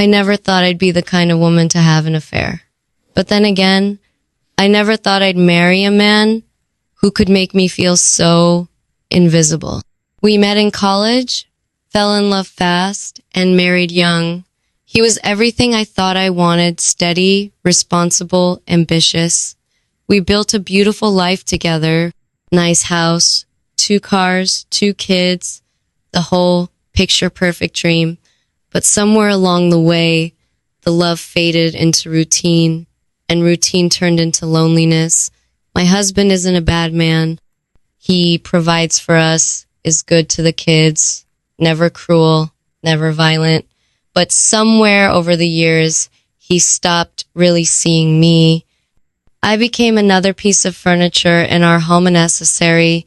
I never thought I'd be the kind of woman to have an affair. But then again, I never thought I'd marry a man who could make me feel so invisible. We met in college, fell in love fast, and married young. He was everything I thought I wanted: steady, responsible, ambitious. We built a beautiful life together: nice house, 2 cars, 2 kids, the whole picture-perfect dream. But somewhere along the way, the love faded into routine, and routine turned into loneliness. My husband isn't a bad man. He provides for us, is good to the kids, never cruel, never violent. But somewhere over the years, he stopped really seeing me. I became another piece of furniture in our home, a necessary,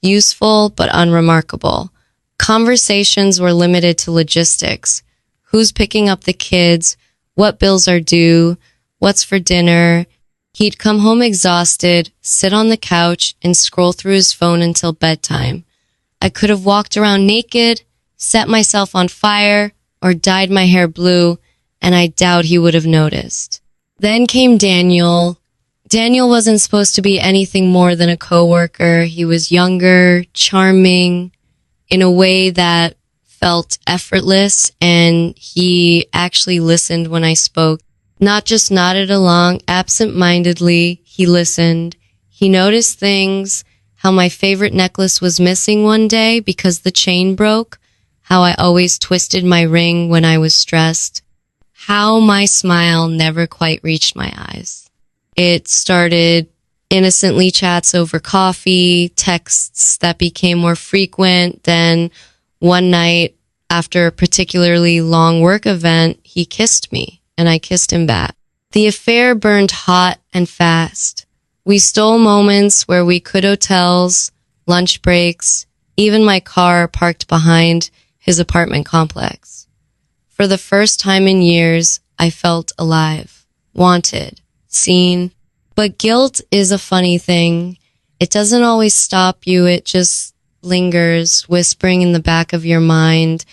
useful, but unremarkable. Conversations were limited to logistics. Who's picking up the kids? What bills are due? What's for dinner? He'd come home exhausted, sit on the couch, and scroll through his phone until bedtime. I could have walked around naked, set myself on fire, or dyed my hair blue, and I doubt he would have noticed. Then came Daniel. Daniel wasn't supposed to be anything more than a coworker. He was younger, charming, in a way that felt effortless, and he actually listened when I spoke. Not just nodded along absent-mindedly, he listened. He noticed things: how my favorite necklace was missing one day because the chain broke, how I always twisted my ring when I was stressed, how my smile never quite reached my eyes. It started innocently chats over coffee, texts that became more frequent. Then one night, after a particularly long work event, he kissed me, and I kissed him back. The affair burned hot and fast. We stole moments where we could: hotels, lunch breaks, even my car parked behind his apartment complex. For the first time in years, I felt alive, wanted, seen. But guilt is a funny thing. It doesn't always stop you. It just lingers, whispering in the back of your mind,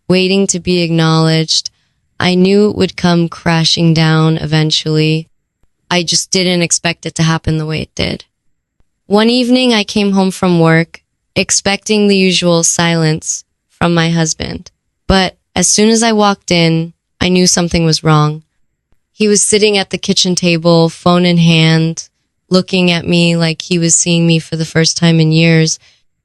waiting to be acknowledged. I knew it would come crashing down eventually. I just didn't expect it to happen the way it did. One evening, I came home from work, expecting the usual silence from my husband. But as soon as I walked in, I knew something was wrong. He was sitting at the kitchen table, phone in hand, looking at me like he was seeing me for the first time in years.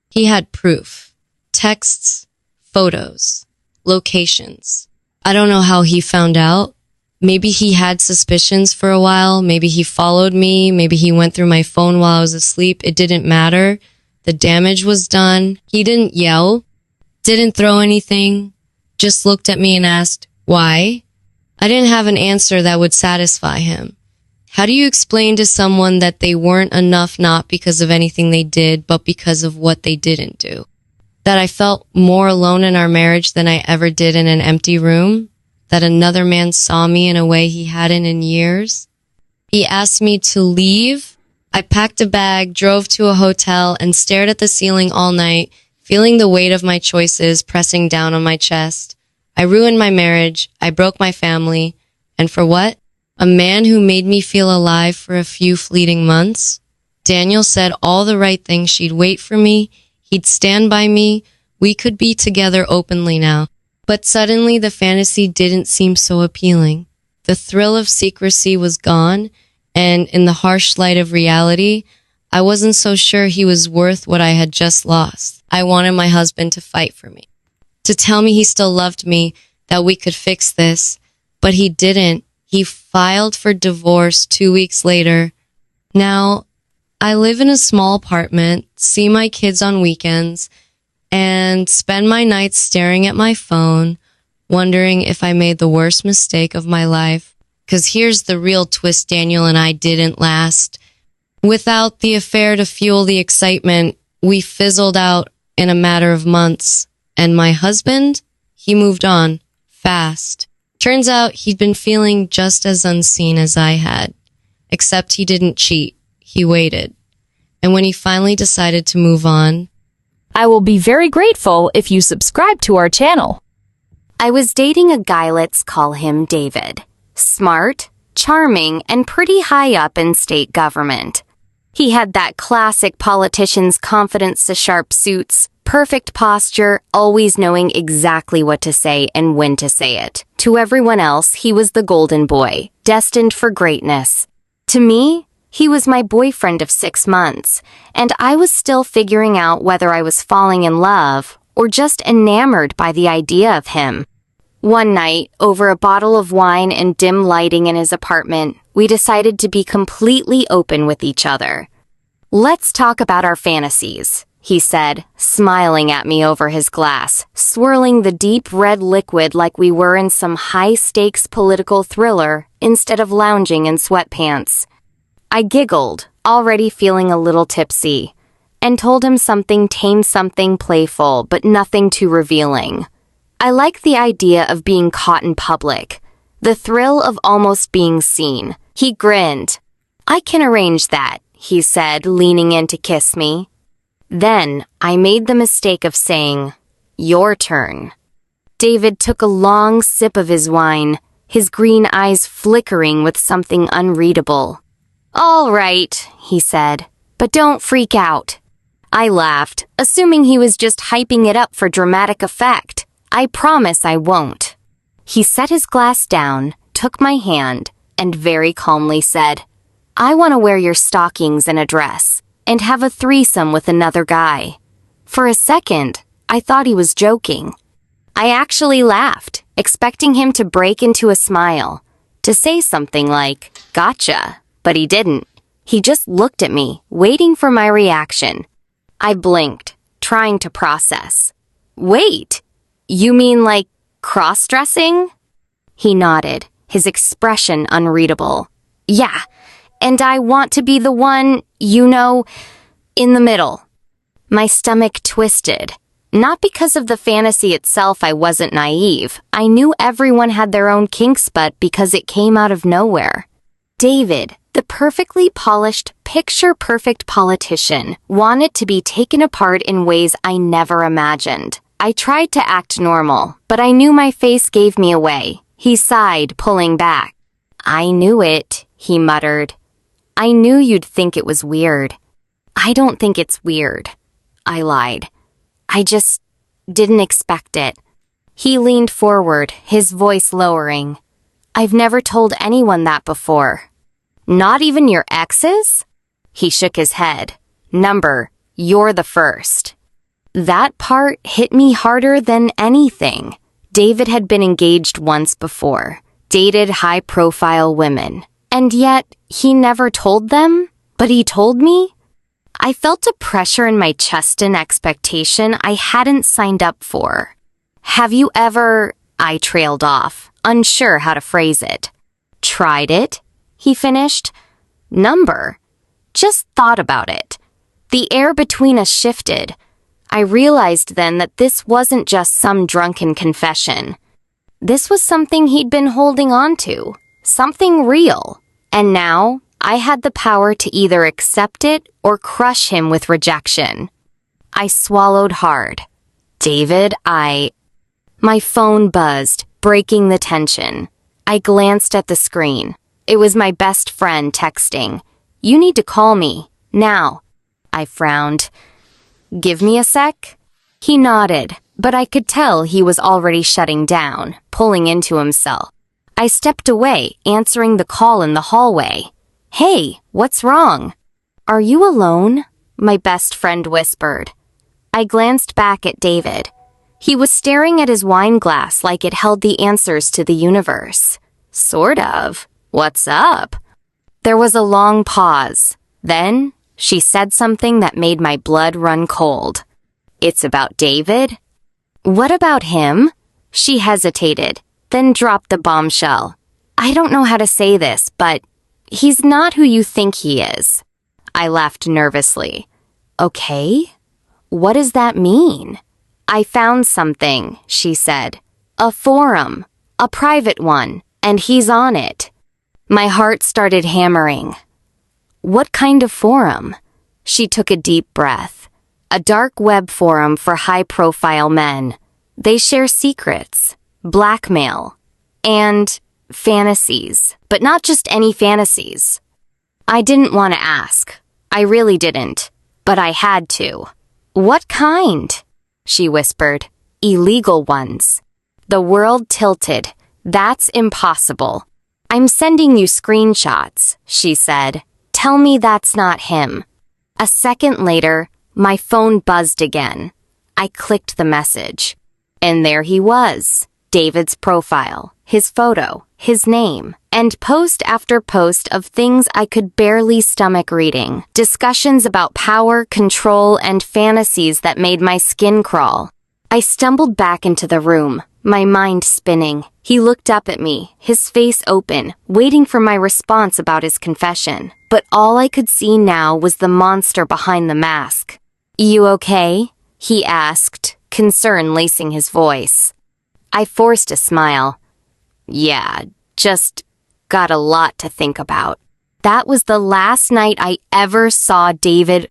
He had proof: texts, photos, locations. I don't know how he found out. Maybe he had suspicions for a while. Maybe he followed me. Maybe he went through my phone while I was asleep. It didn't matter. The damage was done. He didn't yell, didn't throw anything, just looked at me and asked, "Why?" I didn't have an answer that would satisfy him. How do you explain to someone that they weren't enough, not because of anything they did, but because of what they didn't do? That I felt more alone in our marriage than I ever did in an empty room? That another man saw me in a way he hadn't in years? He asked me to leave. I packed a bag, drove to a hotel, and stared at the ceiling all night, feeling the weight of my choices pressing down on my chest. I ruined my marriage. I broke my family. And for what? A man who made me feel alive for a few fleeting months? Daniel said all the right things. She'd wait for me. He'd stand by me. We could be together openly now. But suddenly the fantasy didn't seem so appealing. The thrill of secrecy was gone, and in the harsh light of reality, I wasn't so sure he was worth what I had just lost. I wanted my husband to fight for me, to tell me he still loved me, that we could fix this. But he didn't. He filed for divorce 2 weeks later. Now, I live in a small apartment, see my kids on weekends, and spend my nights staring at my phone, wondering if I made the worst mistake of my life. 'Cause here's the real twist: Daniel and I didn't last. Without the affair to fuel the excitement, we fizzled out in a matter of months. And my husband, he moved on, fast. Turns out he'd been feeling just as unseen as I had, except he didn't cheat. He waited. And when he finally decided to move on, I will be very grateful if you subscribe to our channel. I was dating a guy, let's call him David. Smart, charming, and pretty high up in state government. He had that classic politician's confidence to sharp suits, perfect posture, always knowing exactly what to say and when to say it. To everyone else, he was the golden boy, destined for greatness. To me, he was my boyfriend of 6 months, and I was still figuring out whether I was falling in love or just enamored by the idea of him. One night, over a bottle of wine and dim lighting in his apartment, we decided to be completely open with each other. "Let's talk about our fantasies," he said, smiling at me over his glass, swirling the deep red liquid like we were in some high-stakes political thriller instead of lounging in sweatpants. I giggled, already feeling a little tipsy, and told him something tame, something playful, but nothing too revealing. I like the idea of being caught in public, the thrill of almost being seen. He grinned. "I can arrange that," he said, leaning in to kiss me. Then I made the mistake of saying, "Your turn." David took a long sip of his wine, his green eyes flickering with something unreadable. "All right," he said, "but don't freak out." I laughed, assuming he was just hyping it up for dramatic effect. "I promise I won't." He set his glass down, took my hand, and very calmly said, "I want to wear your stockings and a dress, and have a threesome with another guy." For a second, I thought he was joking. I actually laughed, expecting him to break into a smile, to say something like, "Gotcha," but he didn't. He just looked at me, waiting for my reaction. I blinked, trying to process. "Wait, you mean like cross-dressing?" He nodded, his expression unreadable. "Yeah, and I want to be the one, in the middle." My stomach twisted. Not because of the fantasy itself, I wasn't naive. I knew everyone had their own kinks, but because it came out of nowhere. David, the perfectly polished, picture-perfect politician, wanted to be taken apart in ways I never imagined. I tried to act normal, but I knew my face gave me away. He sighed, pulling back. "I knew it," he muttered. "I knew you'd think it was weird." "I don't think it's weird," I lied. "I just didn't expect it." He leaned forward, his voice lowering. "I've never told anyone that before." "Not even your exes?" He shook his head. "You're the first." That part hit me harder than anything. David had been engaged once before, dated high-profile women, and yet he never told them, but he told me? I felt a pressure in my chest, an expectation I hadn't signed up for. "Have you ever—" I trailed off, unsure how to phrase it. "Tried it?" he finished. Just thought about it. The air between us shifted. I realized then that this wasn't just some drunken confession. This was something he'd been holding on to, something real. And now, I had the power to either accept it or crush him with rejection. I swallowed hard. "David, My phone buzzed, breaking the tension. I glanced at the screen. It was my best friend texting. "You need to call me, now." I frowned. "Give me a sec?" He nodded, but I could tell he was already shutting down, pulling into himself. I stepped away, answering the call in the hallway. "Hey, what's wrong?" "Are you alone?" my best friend whispered. I glanced back at David. He was staring at his wine glass like it held the answers to the universe. "Sort of. What's up?" There was a long pause. Then, she said something that made my blood run cold. "It's about David?" "What about him?" She hesitated, then dropped the bombshell. "I don't know how to say this, but he's not who you think he is." I laughed nervously. "Okay? What does that mean?" "I found something," she said. "A forum. A private one. And he's on it." My heart started hammering. "What kind of forum?" She took a deep breath. "A dark web forum for high-profile men. They share secrets, blackmail, and fantasies. But not just any fantasies. I didn't want to ask. I really didn't. But I had to. What kind? She whispered. Illegal ones. The world tilted. That's impossible. I'm sending you screenshots, she said. Tell me that's not him. A second later, my phone buzzed again. I clicked the message. And there he was. David's profile, his photo, his name, and post after post of things I could barely stomach reading. Discussions about power, control, and fantasies that made my skin crawl. I stumbled back into the room, my mind spinning. He looked up at me, his face open, waiting for my response about his confession. But all I could see now was the monster behind the mask. You okay? He asked, concern lacing his voice. I forced a smile. Yeah, just got a lot to think about. That was the last night I ever saw David